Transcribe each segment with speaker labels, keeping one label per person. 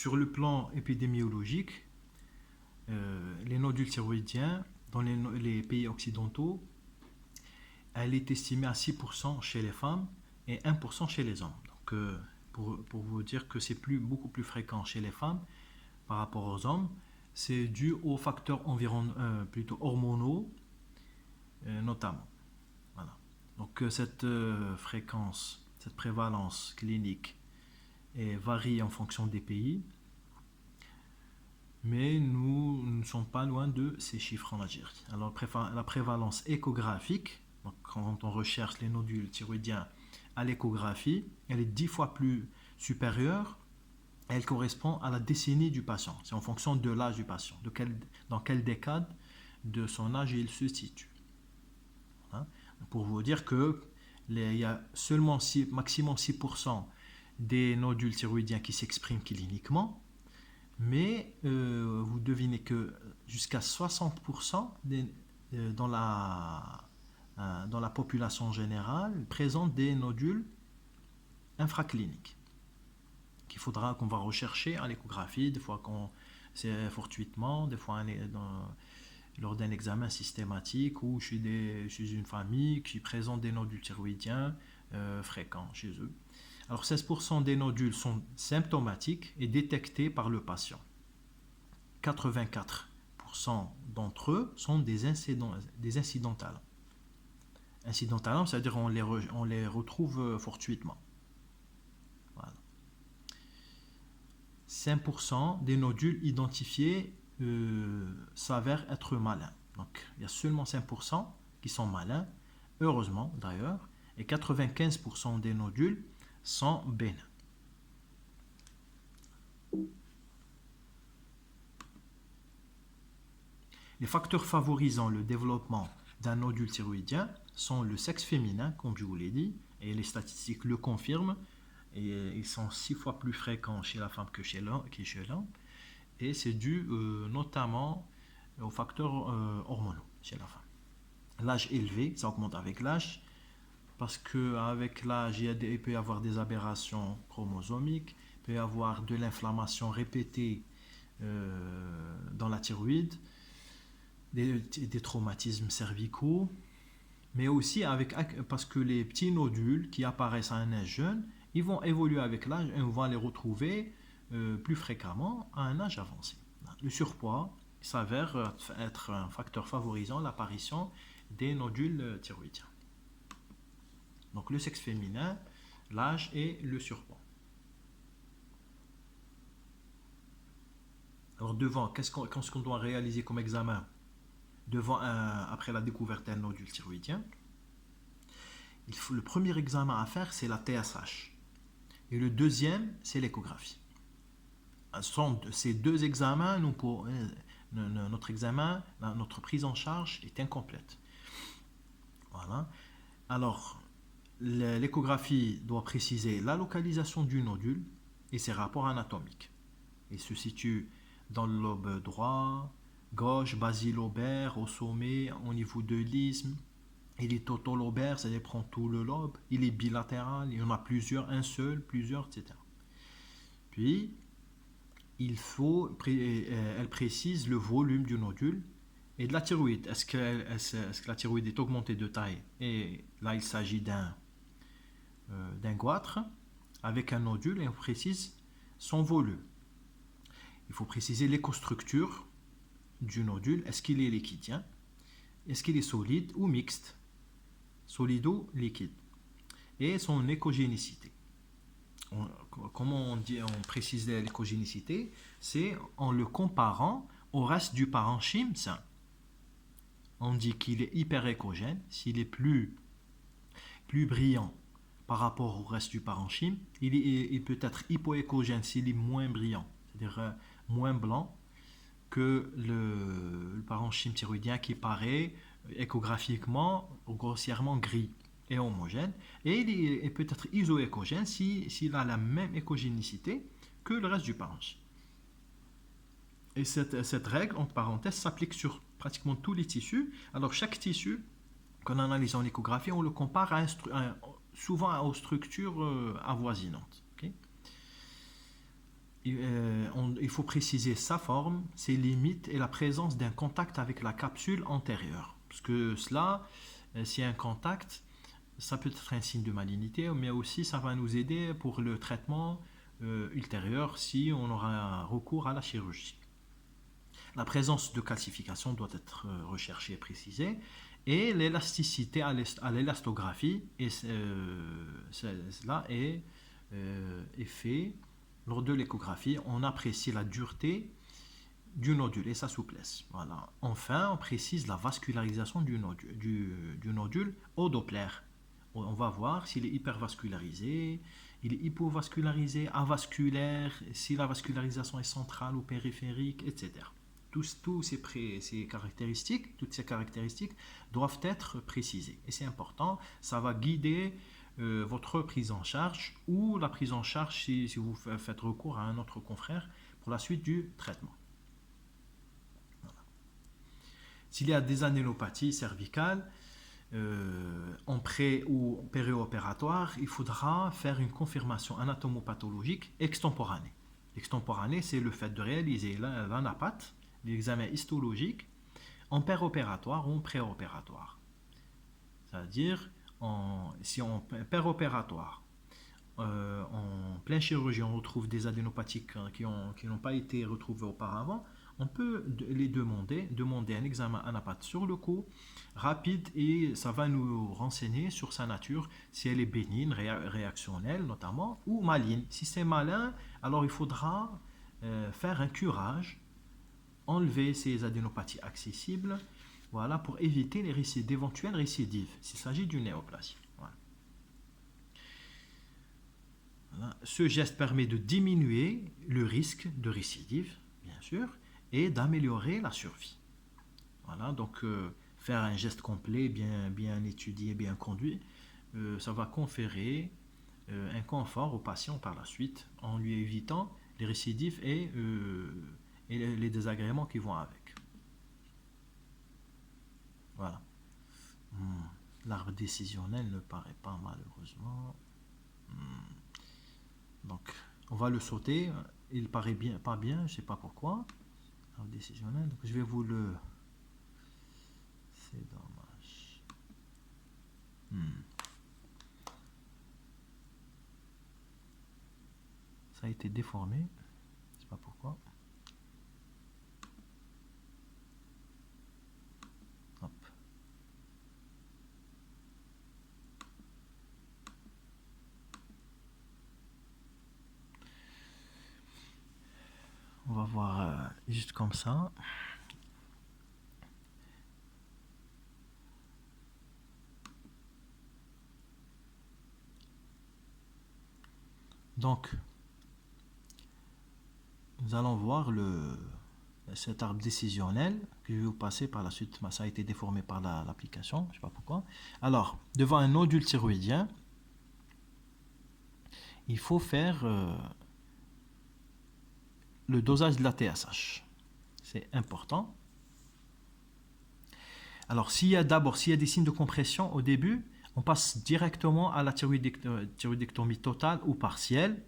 Speaker 1: sur le plan épidémiologique, les nodules thyroïdiens dans les pays occidentaux, elle est estimée à 6% chez les femmes et 1% chez les hommes. Donc, pour vous dire que c'est beaucoup plus fréquent chez les femmes par rapport aux hommes, c'est dû aux facteurs plutôt hormonaux, notamment. Voilà. Donc, cette fréquence, cette prévalence clinique varie en fonction des pays, mais nous ne sommes pas loin de ces chiffres en Algérie. Alors, la prévalence échographique, donc quand on recherche les nodules thyroïdiens à l'échographie, elle est 10 fois plus supérieure. Elle correspond à la décennie du patient. C'est en fonction de l'âge du patient, dans quelle décade de son âge il se situe. Hein? Pour vous dire que il y a seulement maximum 6% des nodules thyroïdiens qui s'expriment cliniquement, mais vous devinez que jusqu'à 60% dans la population générale présentent des nodules infracliniques qu'on va rechercher à l'échographie, des fois c'est fortuitement, des fois lors d'un examen systématique ou chez une famille qui présente des nodules thyroïdiens fréquents chez eux. Alors 16% des nodules sont symptomatiques et détectés par le patient. 84% d'entre eux sont des incidentales. Incidentales, c'est-à-dire on les retrouve fortuitement. Voilà. 5% des nodules identifiés s'avèrent être malins. Donc il y a seulement 5% qui sont malins, heureusement d'ailleurs, et 95% des nodules sont bénins. Les facteurs favorisant le développement d'un nodule thyroïdien sont le sexe féminin, comme je vous l'ai dit, et les statistiques le confirment, et ils sont 6 fois plus fréquents chez la femme que chez l'homme, et c'est dû notamment aux facteurs hormonaux chez la femme. L'âge élevé, ça augmente avec l'âge, parce qu'avec l'âge, il peut y avoir des aberrations chromosomiques, il peut y avoir de l'inflammation répétée dans la thyroïde, des traumatismes cervicaux, mais aussi parce que les petits nodules qui apparaissent à un âge jeune, ils vont évoluer avec l'âge et on va les retrouver plus fréquemment à un âge avancé. Le surpoids s'avère être un facteur favorisant l'apparition des nodules thyroïdiens. Donc le sexe féminin, l'âge et le surpoids. Alors qu'est-ce qu'on doit réaliser comme examen après la découverte d'un nodule thyroïdien? Le premier examen à faire, c'est la TSH. Et le deuxième, c'est l'échographie. Ces deux examens, notre prise en charge est incomplète. Voilà. Alors, l'échographie doit préciser la localisation du nodule et ses rapports anatomiques. Il se situe dans le lobe droit, gauche, basilobaire, au sommet, au niveau de l'isthme. Il est totolobaire, c'est-à-dire prend tout le lobe. Il est bilatéral, il y en a plusieurs, un seul, plusieurs, etc. Puis, elle précise le volume du nodule et de la thyroïde. Est-ce que la thyroïde est augmentée de taille? Et là, il s'agit d'un goitre avec un nodule et on précise son volume. Il faut préciser l'écostructure du nodule. Est-ce qu'il est liquidien? Est-ce qu'il est solide ou mixte? Solido-liquide. Et son écogénicité. Comment on précise l'écogénicité? C'est en le comparant au reste du parenchyme sain. On dit qu'il est hyperécogène s'il est plus brillant par rapport au reste du parenchyme. Il peut être hypoécogène s'il est moins brillant, c'est-à-dire moins blanc que le parenchyme thyroïdien qui paraît échographiquement grossièrement gris et homogène, et il peut être isoécogène s'il a la même écogénicité que le reste du parenchyme. Et cette règle, entre parenthèses, s'applique sur pratiquement tous les tissus. Alors chaque tissu qu'on analyse en échographie, on le compare souvent aux structures avoisinantes. Okay? il faut préciser sa forme, ses limites et la présence d'un contact avec la capsule antérieure. Parce que cela, s'il y a un contact, ça peut être un signe de malignité, mais aussi ça va nous aider pour le traitement ultérieur si on aura recours à la chirurgie. La présence de calcification doit être recherchée et précisée, et l'élasticité à l'élastographie, cela est fait lors de l'échographie. On apprécie la dureté du nodule et sa souplesse. Voilà. Enfin, on précise la vascularisation du nodule au Doppler. On va voir s'il est hypervascularisé, il est hypovascularisé, avasculaire, si la vascularisation est centrale ou périphérique, etc. Toutes ces caractéristiques doivent être précisées. Et c'est important, ça va guider votre prise en charge ou la prise en charge si vous faites recours à un autre confrère pour la suite du traitement. Voilà. S'il y a des adénopathies cervicales, en pré ou périopératoire, il faudra faire une confirmation anatomopathologique extemporanée. L'extemporanée, c'est le fait de réaliser l'ANAPAT, l'examen histologique, en péropératoire ou en préopératoire. C'est-à-dire, si en péropératoire, en pleine chirurgie, on retrouve des adénopathies qui n'ont pas été retrouvées auparavant, on peut les demander un examen ANAPAT sur le coup, rapide, et ça va nous renseigner sur sa nature, si elle est bénigne, réactionnelle notamment, ou maligne. Si c'est malin, alors il faudra faire un curage, enlever ces adénopathies accessibles, voilà, pour éviter d'éventuelles récidives, s'il s'agit d'une néoplasie. Voilà. Voilà. Ce geste permet de diminuer le risque de récidive, bien sûr, et d'améliorer la survie. Voilà, donc faire un geste complet, bien étudié, bien conduit, ça va conférer un confort au patient par la suite, en lui évitant les récidives et les désagréments qui vont avec. Voilà. L'arbre décisionnel ne paraît pas, malheureusement. Donc, on va le sauter. Il paraît pas bien, je ne sais pas pourquoi. L'arbre décisionnel. Donc, je vais vous le... C'est dommage. Ça a été déformé. Je ne sais pas pourquoi. Hop. On va voir juste comme ça. Donc, nous allons voir cet arbre décisionnel que je vais vous passer par la suite. Ça a été déformé par l'application, je ne sais pas pourquoi. Alors, devant un nodule thyroïdien, il faut faire le dosage de la TSH. C'est important. Alors, s'il y a des signes de compression au début, on passe directement à la thyroïdectomie totale ou partielle,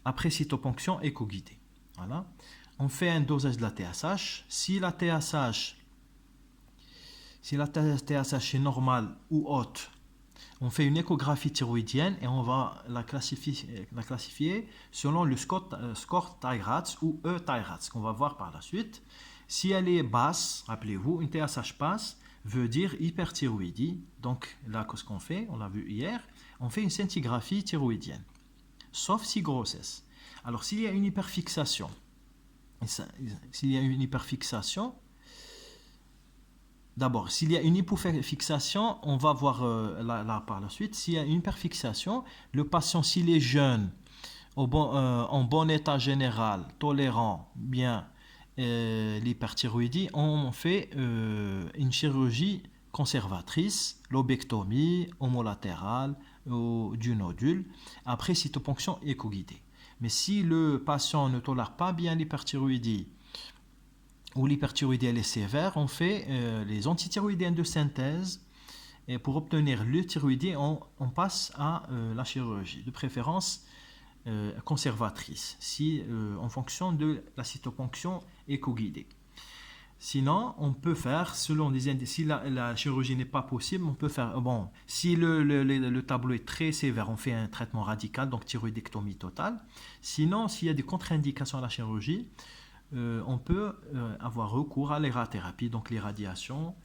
Speaker 1: après cytoponction éco-guidée. Voilà. On fait un dosage de la TSH. Si la TSH est normale ou haute, on fait une échographie thyroïdienne et on va la classifier selon le score TIRATS ou E-TIRATS, qu'on va voir par la suite. Si elle est basse, rappelez-vous, une TSH basse veut dire hyperthyroïdie. Donc là, qu'est-ce qu'on fait? On l'a vu hier, on fait une scintigraphie thyroïdienne, sauf si grossesse. Alors s'il y a une hyperfixation, d'abord, s'il y a une hypofixation, on va voir là par la suite. S'il y a une hyperfixation, le patient, s'il est jeune, en bon état général, tolérant bien l'hyperthyroïdie, on fait une chirurgie conservatrice, lobectomie homolatérale du nodule, après cytoponction éco-guidée. Mais si le patient ne tolère pas bien l'hyperthyroïdie, ou l'hyperthyroïdie elle est sévère, on fait les antithyroïdiennes de synthèse, et pour obtenir le thyroïdie, on passe à la chirurgie. De préférence, conservatrice, si, en fonction de la cytoponction éco-guidée. Sinon, on peut faire, selon des indices, si la chirurgie n'est pas possible, on peut faire, bon, si le tableau est très sévère, on fait un traitement radical, donc thyroïdectomie totale. Sinon, s'il y a des contre-indications à la chirurgie, on peut avoir recours à l'irathérapie, donc l'irradiation,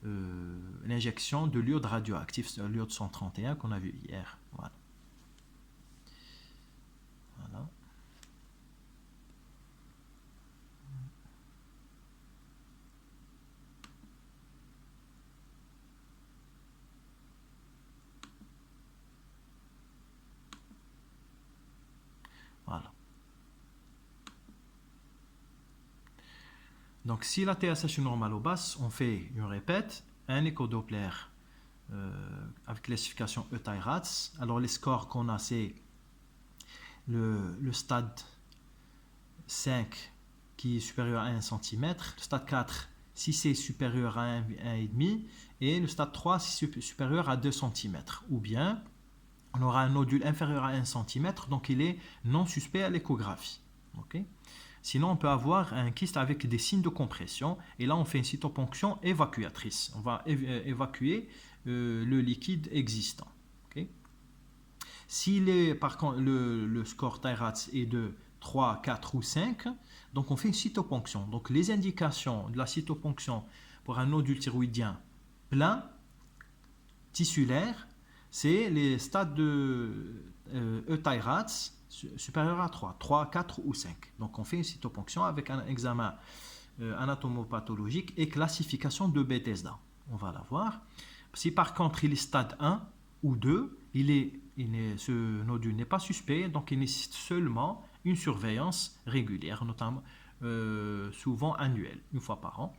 Speaker 1: l'injection de l'iode radioactif, l'iode 131 qu'on a vu hier. Voilà. Voilà. Voilà. Donc, si la TSH est normale ou basse, on fait une répète, un écho-Doppler avec classification EUTIRATS. Alors, les scores qu'on a, c'est le stade 5 qui est supérieur à 1 cm, le stade 4 si c'est supérieur à 1,5 et le stade 3 si c'est supérieur à 2 cm. Ou bien, on aura un nodule inférieur à 1 cm, donc il est non suspect à l'échographie. Okay. Sinon, on peut avoir un kyste avec des signes de compression. Et là, on fait une cytoponction évacuatrice. On va évacuer le liquide existant. Okay. Par contre, le score TIRATS est de 3, 4 ou 5, donc on fait une cytoponction. Donc les indications de la cytoponction pour un nodule thyroïdien plein, tissulaire, c'est les stades de EUTIRATS supérieur à 3, 4 ou 5. Donc on fait une cytoponction avec un examen anatomopathologique et classification de Bethesda. On va la voir. Si par contre il est stade 1 ou 2, ce nodule n'est pas suspect, donc il nécessite seulement une surveillance régulière, notamment souvent annuelle, une fois par an.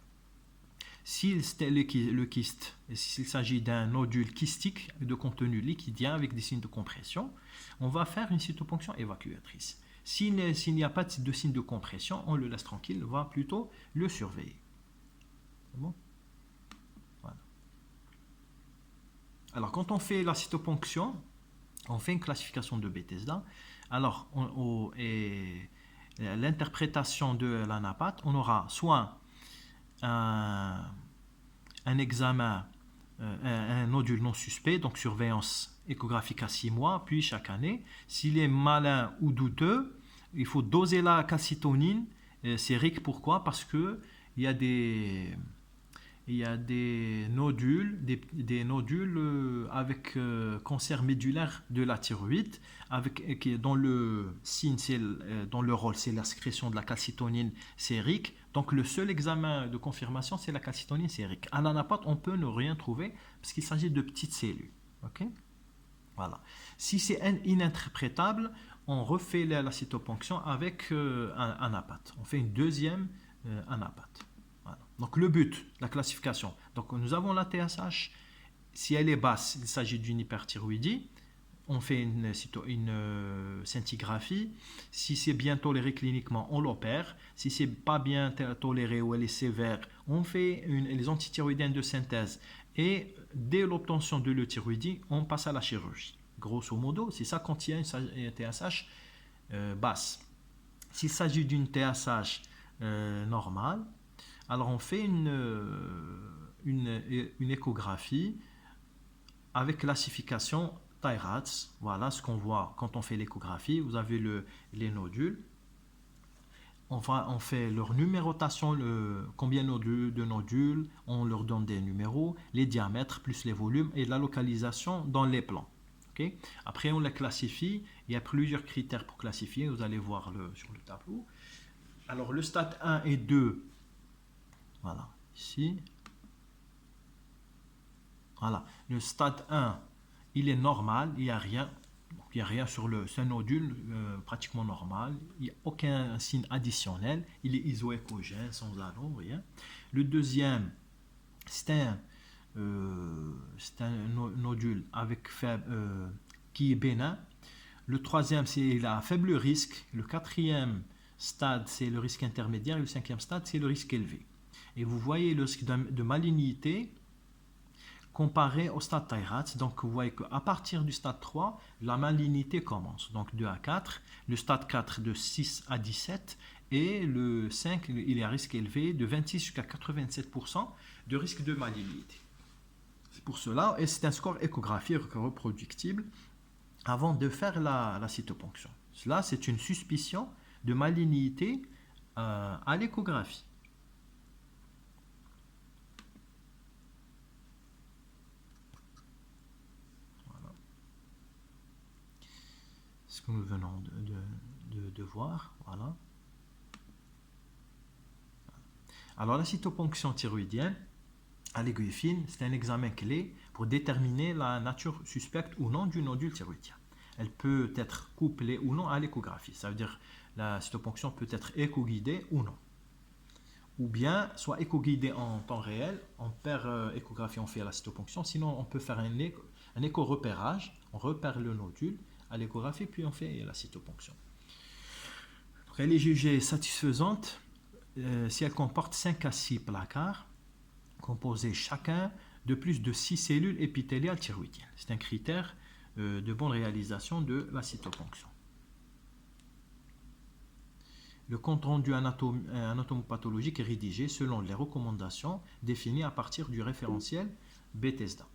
Speaker 1: Si le kyste, s'il s'agit d'un nodule kystique de contenu liquidien avec des signes de compression, on va faire une cytoponction évacuatrice. S'il n'y a pas de signe de compression, on le laisse tranquille, on va plutôt le surveiller. C'est bon? Voilà. Alors, quand on fait la cytoponction, on fait une classification de Bethesda. Alors, l'interprétation de l'anapathe, on aura soit un examen, un nodule non suspect, donc surveillance échographique à 6 mois, puis chaque année. S'il est malin ou douteux, il faut doser la calcitonine sérique. Pourquoi? Parce qu'il y a des nodules, des nodules avec cancer médulaire de la thyroïde, dont le signe, dont le rôle, c'est la sécrétion de la calcitonine sérique. Donc le seul examen de confirmation, c'est la calcitonine sérique. À l'anapathe, on peut ne rien trouver parce qu'il s'agit de petites cellules. Okay. Voilà. Si c'est ininterprétable, on refait la cytoponction avec un anapathe. On fait une deuxième anapathe. Voilà. Donc le but, la classification. Donc nous avons la TSH. Si elle est basse, il s'agit d'une hyperthyroïdie. On fait une scintigraphie. Si c'est bien toléré cliniquement, on l'opère. Si c'est pas bien toléré ou elle est sévère, on fait les antithyroïdiennes de synthèse. Et dès l'obtention de l'euthyroïdie, on passe à la chirurgie. Grosso modo, c'est ça quand il y a une TSH basse. S'il s'agit d'une TSH normale, alors on fait une échographie avec classification TIRATS. Voilà ce qu'on voit quand on fait l'échographie. Vous avez les nodules. On fait leur numérotation, combien de nodules, on leur donne des numéros, les diamètres plus les volumes et la localisation dans les plans. Okay. Après, on les classifie. Il y a plusieurs critères pour classifier. Vous allez voir sur le tableau. Alors, le stade 1 et 2, voilà, ici. Voilà, le stade 1, il est normal, il n'y a rien. Il n'y a rien sur c'est un nodule pratiquement normal. Il n'y a aucun signe additionnel. Il est isoécogène, sans anneau, rien. Le deuxième, c'est un nodule qui est bénin. Le troisième, c'est la faible risque. Le quatrième stade, c'est le risque intermédiaire. Et le cinquième stade, c'est le risque élevé. Et vous voyez le risque de malignité comparé au stade Thayrat. Donc vous voyez qu'à partir du stade 3, la malignité commence. Donc 2 à 4, le stade 4 de 6 à 17 et le 5, il est à risque élevé de 26 jusqu'à 87% de risque de malignité. C'est pour cela, et c'est un score échographique reproductible avant de faire la cytoponction. Cela, c'est une suspicion de malignité à l'échographie. Voilà. Ce que nous venons de voir. Voilà. Alors, la cytoponction thyroïdienne à l'aiguille fine, c'est un examen clé pour déterminer la nature suspecte ou non du nodule thyroïdien. Elle peut être couplée ou non à l'échographie. Ça veut dire la cytoponction peut être éco-guidée ou non. Ou bien soit éco-guidée en temps réel, en paire échographie, on fait la cytoponction. Sinon, on peut faire un éco-repérage. On repère le nodule à l'échographie, puis on fait la cytoponction. Donc, elle est jugée satisfaisante si elle comporte 5 à 6 placards composés chacun de plus de 6 cellules épithéliales thyroïdiennes. C'est un critère de bonne réalisation de la cytoponction. Le compte rendu anatomopathologique est rédigé selon les recommandations définies à partir du référentiel Bethesda.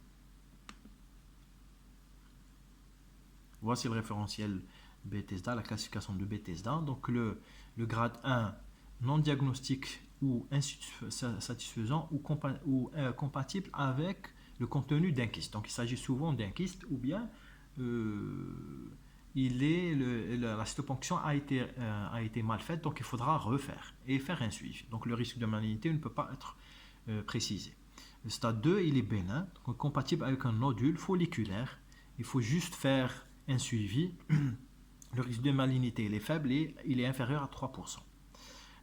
Speaker 1: Voici le référentiel Bethesda, la classification de Bethesda. Donc le grade 1 non diagnostique ou insatisfaisant ou compatible avec le contenu d'un kyste. Donc il s'agit souvent d'un kyste ou bien la cytoponction a été mal faite, donc il faudra refaire et faire un suivi. Donc le risque de malignité ne peut pas être précisé. Le stade 2, il est bénin, donc compatible avec un nodule folliculaire. Il faut juste faire un suivi. Le risque de malignité il est faible et il est inférieur à 3%.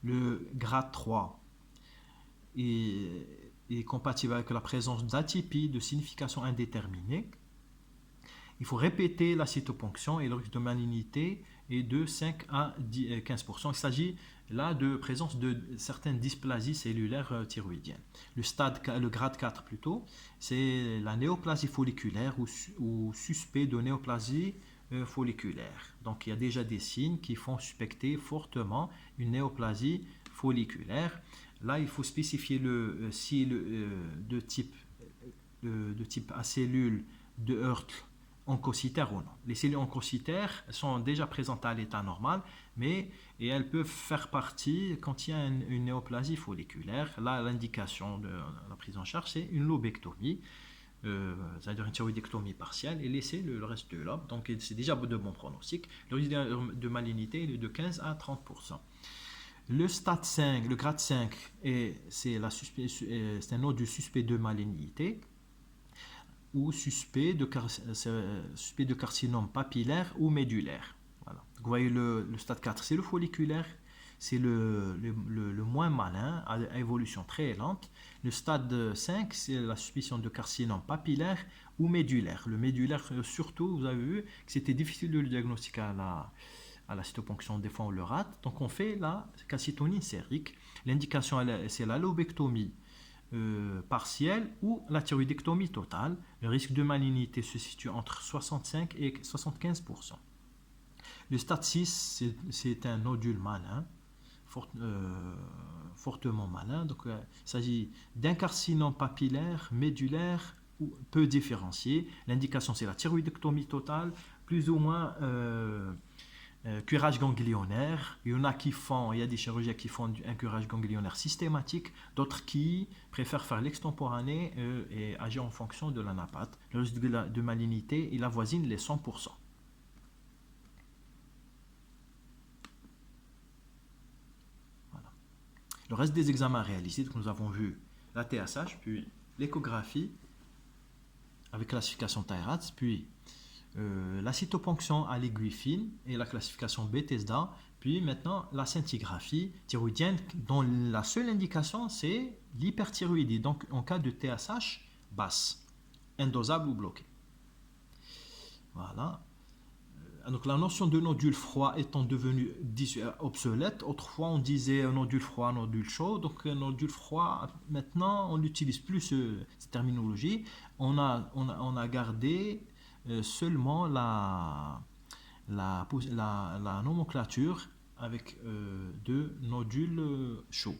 Speaker 1: Le grade 3 est compatible avec la présence d'atypie de signification indéterminée. Il faut répéter la cytoponction et le risque de malignité est de 5 à 15%. Il s'agit là de présence de certaines dysplasies cellulaires thyroïdiennes. Le grade 4 plutôt, c'est la néoplasie folliculaire ou suspect de néoplasie folliculaire. Donc il y a déjà des signes qui font suspecter fortement une néoplasie folliculaire. Là, il faut spécifier si de type à cellules de Hurtl oncocytaires ou non. Les cellules oncocytaires sont déjà présentes à l'état normal, et elles peuvent faire partie quand il y a une néoplasie folliculaire. Là, l'indication de la prise en charge, c'est une lobectomie, c'est-à-dire une thyroïdectomie partielle, et laisser le reste de lobe. Donc, c'est déjà de bons pronostics. Le risque de malignité est de 15 à 30%. Le stade 5, le grade 5, c'est un nodule suspect de malignité ou suspect de carcinome papillaire ou médulaire. Voilà. Vous voyez le stade 4, c'est le folliculaire, c'est le moins malin, à évolution très lente. Le stade 5, c'est la suspicion de carcinome papillaire ou médulaire. Le médulaire, surtout, vous avez vu que c'était difficile de le diagnostiquer à la cytoponction, des fois on le rate. Donc on fait la calcitonie sérique. L'indication, c'est la lobectomie partielle ou la thyroïdectomie totale. Le risque de malignité se situe entre 65 et 75%. Le stade 6, c'est un nodule malin, fortement malin. Donc, il s'agit d'un carcinome papillaire, médulaire ou peu différencié. L'indication, c'est la thyroïdectomie totale, plus ou moins curage ganglionnaire. Il y a des chirurgiens qui font un curage ganglionnaire systématique, d'autres qui préfèrent faire l'extemporané et agir en fonction de l'anapathe. Le risque de malignité, il avoisine les 100%. Voilà. Le reste des examens réalisés, donc nous avons vu la TSH, puis l'échographie avec classification Thayrat, puis la cytoponction à l'aiguille fine et la classification Bethesda, puis maintenant la scintigraphie thyroïdienne dont la seule indication c'est l'hyperthyroïdie, donc en cas de TSH basse, indosable ou bloquée. Voilà. Donc la notion de nodule froid étant devenue obsolète, autrefois on disait un nodule froid, un nodule chaud, donc un nodule froid, maintenant on n'utilise plus cette terminologie, on a gardé seulement la nomenclature avec de nodules chauds.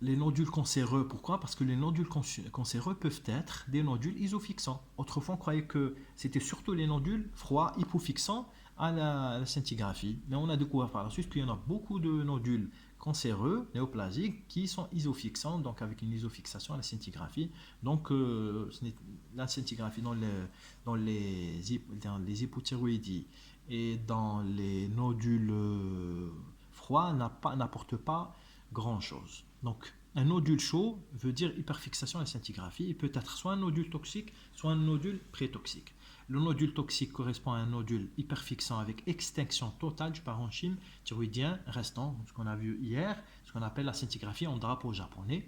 Speaker 1: Les nodules cancéreux, pourquoi? Parce que les nodules cancéreux peuvent être des nodules isofixants. Autrefois, on croyait que c'était surtout les nodules froids hypofixants à la scintigraphie. Mais on a découvert par la suite qu'il y en a beaucoup de nodules cancéreux, néoplasiques, qui sont isofixants, donc avec une isofixation à la scintigraphie. Donc, la scintigraphie dans les hypothyroïdies et dans les nodules froids n'apporte pas grand-chose. Donc, un nodule chaud veut dire hyperfixation à la scintigraphie. Il peut être soit un nodule toxique, soit un nodule prétoxique. Le nodule toxique correspond à un nodule hyperfixant avec extinction totale du parenchyme thyroïdien restant, ce qu'on a vu hier, ce qu'on appelle la scintigraphie en drapeau japonais.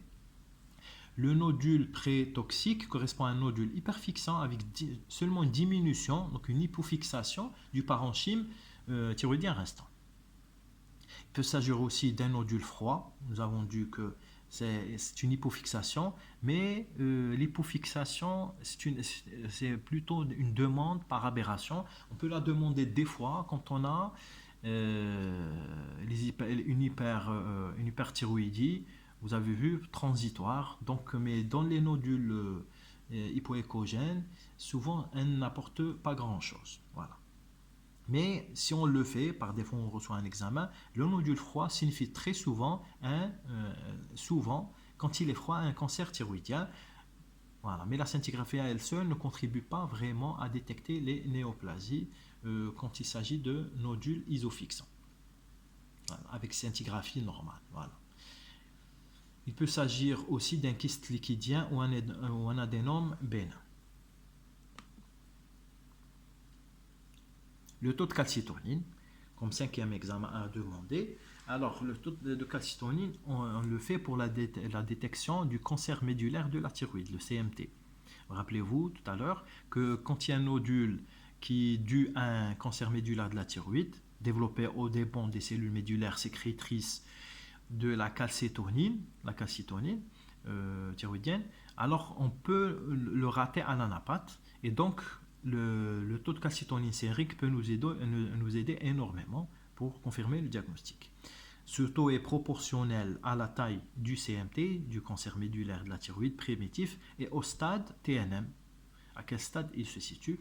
Speaker 1: Le nodule prétoxique correspond à un nodule hyperfixant avec seulement une diminution, donc une hypofixation du parenchyme thyroïdien restant. Il peut s'agir aussi d'un nodule froid. Nous avons dit que c'est une hypofixation, mais l'hypofixation, c'est plutôt une demande par aberration. On peut la demander des fois quand on a une hyperthyroïdie, vous avez vu, transitoire. Donc, mais dans les nodules hypoécogènes, souvent, elles n'apportent pas grand-chose. Voilà. Mais si on le fait, par défaut on reçoit un examen, le nodule froid signifie très souvent, souvent quand il est froid, un cancer thyroïdien. Voilà. Mais la scintigraphie à elle seule ne contribue pas vraiment à détecter les néoplasies quand il s'agit de nodules isofixants, voilà, avec scintigraphie normale. Voilà. Il peut s'agir aussi d'un kyste liquidien ou un adénome bénin. Le taux de calcitonine, comme cinquième examen à demander. Alors, le taux de calcitonine, on le fait pour la détection du cancer médulaire de la thyroïde, le CMT. Rappelez-vous tout à l'heure que quand il y a un nodule qui est dû à un cancer médulaire de la thyroïde, développé au dépend des cellules médulaires sécrétrices de la calcitonine thyroïdienne, alors on peut le rater à l'anapathe et donc le taux de calcitonine sérique peut nous aider énormément pour confirmer le diagnostic. Ce taux est proportionnel à la taille du CMT, du cancer médulaire de la thyroïde primitif, et au stade TNM. À quel stade il se situe?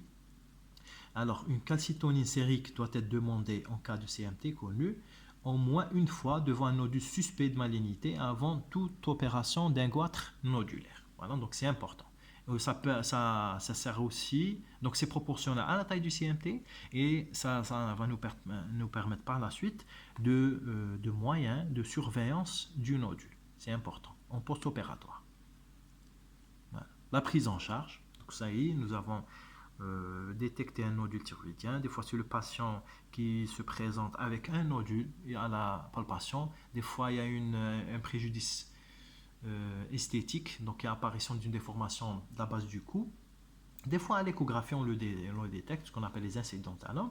Speaker 1: Alors, une calcitonine sérique doit être demandée en cas de CMT connu au moins une fois devant un nodule suspect de malignité avant toute opération d'un goitre nodulaire. Voilà, donc c'est important. Ça sert aussi, donc c'est proportionnel à la taille du CMT et ça va nous permettre par la suite de moyens de surveillance du nodule. C'est important, en post-opératoire. Voilà. La prise en charge, donc ça y est, nous avons détecté un nodule thyroïdien. Des fois, c'est le patient qui se présente avec un nodule à la palpation. Des fois, il y a un préjudice esthétique, donc il y a apparition d'une déformation de la base du cou. Des fois, à l'échographie, on le détecte, ce qu'on appelle les incidentales,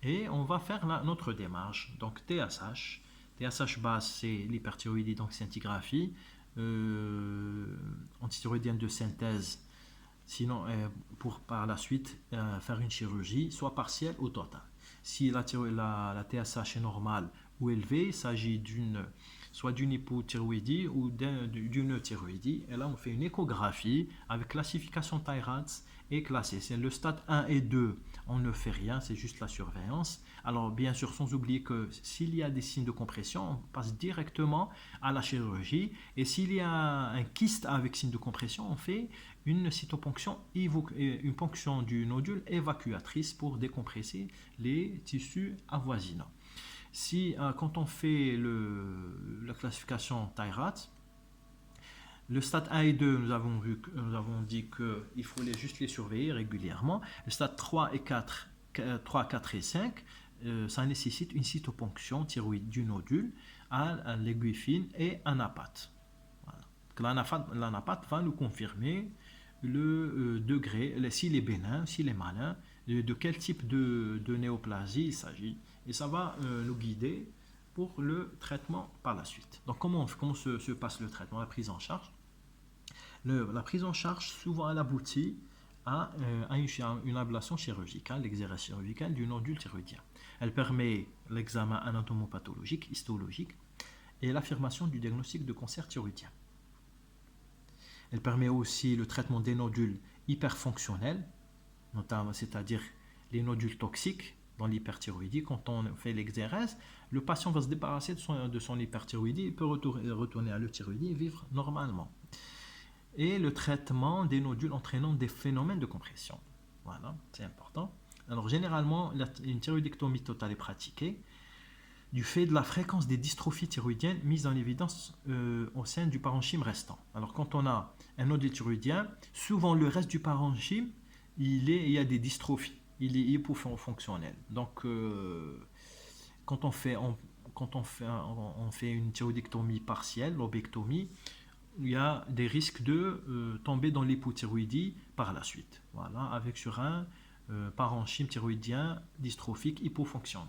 Speaker 1: et on va faire notre démarche. Donc, TSH. TSH base, c'est l'hyperthyroïdie, donc scintigraphie, antithyroïdienne de synthèse, sinon pour par la suite faire une chirurgie, soit partielle ou totale. Si la TSH est normale ou élevée, il s'agit soit d'une hypothyroïdie ou d'une thyroïdie. Et là, on fait une échographie avec classification Tyrats et classée. C'est le stade 1 et 2, on ne fait rien, c'est juste la surveillance. Alors, bien sûr, sans oublier que s'il y a des signes de compression, on passe directement à la chirurgie. Et s'il y a un kyste avec signe de compression, on fait une cytoponction, une ponction du nodule évacuatrice pour décompresser les tissus avoisinants. Quand on fait la classification Tyrats, le stade 1 et 2, nous avons dit qu'il faut juste les surveiller régulièrement. Le stade 3, 4 et 5, ça nécessite une cytoponction thyroïde du nodule à l'aiguille fine et anapathe. Voilà. L'anapathe va nous confirmer le degré, s'il est bénin, s'il est malin, de quel type de néoplasie il s'agit. Et ça va nous guider pour le traitement par la suite. Donc comment se passe le traitement, la prise en charge? La prise en charge, souvent, elle aboutit à une ablation chirurgicale, l'exérèse chirurgicale du nodule thyroïdien. Elle permet l'examen anatomopathologique, histologique et l'affirmation du diagnostic de cancer thyroïdien. Elle permet aussi le traitement des nodules hyperfonctionnels, notamment, c'est-à-dire les nodules toxiques dans l'hyperthyroïdie. Quand on fait l'exérèse, le patient va se débarrasser de son hyperthyroïdie, il peut retourner à l'euthyroïdie et vivre normalement. Et le traitement des nodules entraînant des phénomènes de compression. Voilà, c'est important. Alors généralement, une thyroïdectomie totale est pratiquée du fait de la fréquence des dystrophies thyroïdiennes mises en évidence au sein du parenchyme restant. Alors quand on a un nodule thyroïdien, souvent le reste du parenchyme, il y a des dystrophies, il est hypofonctionnel. Donc quand on fait une thyroïdectomie partielle, lobectomie, il y a des risques de tomber dans l'hypothyroïdie par la suite. Voilà, avec sur un parenchyme thyroïdien dystrophique hypofonctionnel.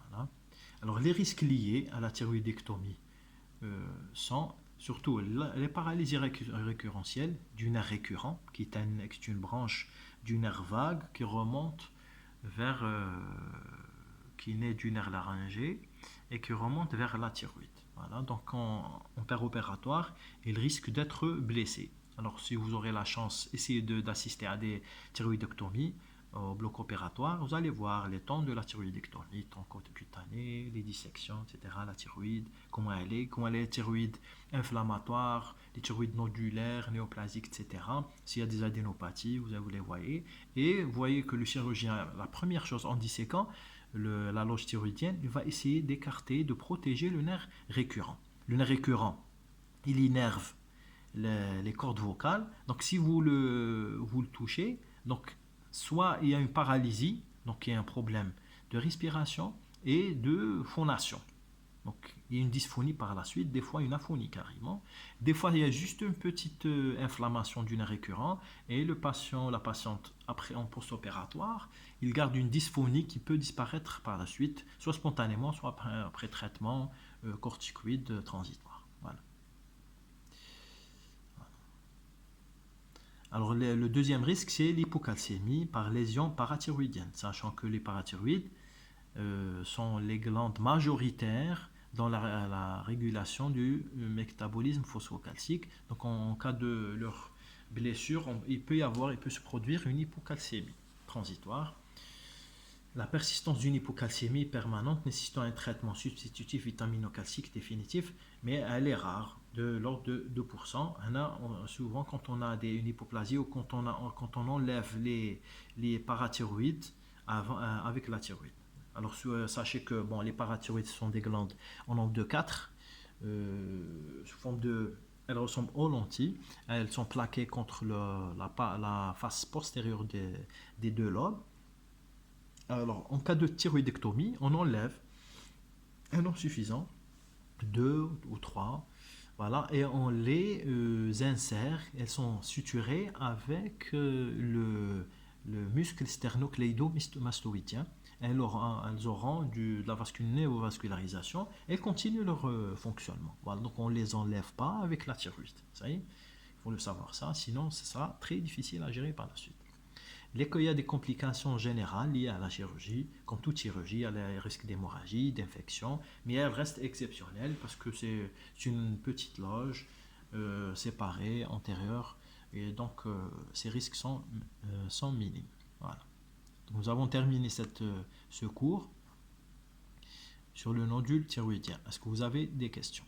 Speaker 1: Voilà. Alors les risques liés à la thyroïdectomie sont surtout les paralysies récurrentielles du nerf récurrent, qui est une branche du nerf vague qui remonte vers qui naît du nerf laryngé et qui remonte vers la thyroïde. Voilà, donc en opératoire, il risque d'être blessé. Alors si vous aurez la chance, essayez d'assister à des thyroïdectomies au bloc opératoire, vous allez voir les temps de la thyroïdectomie, temps cutané, les dissections, etc. La thyroïde, comment elle est thyroïde inflammatoire, les thyroïdes nodulaires, néoplasiques, etc. S'il y a des adénopathies, vous les voyez. Et vous voyez que le chirurgien, la première chose en disséquant, la loge thyroïdienne, il va essayer d'écarter, de protéger le nerf récurrent. Le nerf récurrent, il innerve les cordes vocales. Donc si vous le touchez, donc soit il y a une paralysie, donc il y a un problème de respiration et de phonation. Donc il y a une dysphonie par la suite, des fois une aphonie carrément. Des fois il y a juste une petite inflammation du nerf récurrent et la patiente, après en post-opératoire, il garde une dysphonie qui peut disparaître par la suite, soit spontanément, soit après traitement corticoïde transitoire. Voilà. Alors le deuxième risque, c'est l'hypocalcémie par lésion parathyroïdienne, sachant que les parathyroïdes sont les glandes majoritaires dans la régulation du métabolisme phosphocalcique. Donc en cas de leur blessure, il peut se produire une hypocalcémie transitoire. La persistance d'une hypocalcémie permanente nécessitant un traitement substitutif vitamino-calcique définitif, mais elle est rare, de l'ordre de 2%. Souvent, quand on a une hypoplasie ou quand on enlève les parathyroïdes avec la thyroïde. Alors sachez que les parathyroïdes sont des glandes en nombre de 4, sous forme de... Elles ressemblent aux lentilles, elles sont plaquées contre la face postérieure des deux lobes. Alors, en cas de thyroïdectomie, on enlève un nombre suffisant, 2 ou 3, voilà, et on les insère. Elles sont suturées avec le muscle sternocléido-mastoïdien. Elles auront de la néovascularisation et continuent leur fonctionnement. Voilà, donc on ne les enlève pas avec la thyroïde. Ça y est, il faut le savoir ça, sinon ce sera très difficile à gérer par la suite. Il y a des complications générales liées à la chirurgie. Comme toute chirurgie, il y a le risque d'hémorragie, d'infection, mais elle reste exceptionnelle parce que c'est une petite loge séparée, antérieure, et donc ces risques sont minimes. Voilà. Donc, nous avons terminé ce cours sur le nodule thyroïdien. Est-ce que vous avez des questions?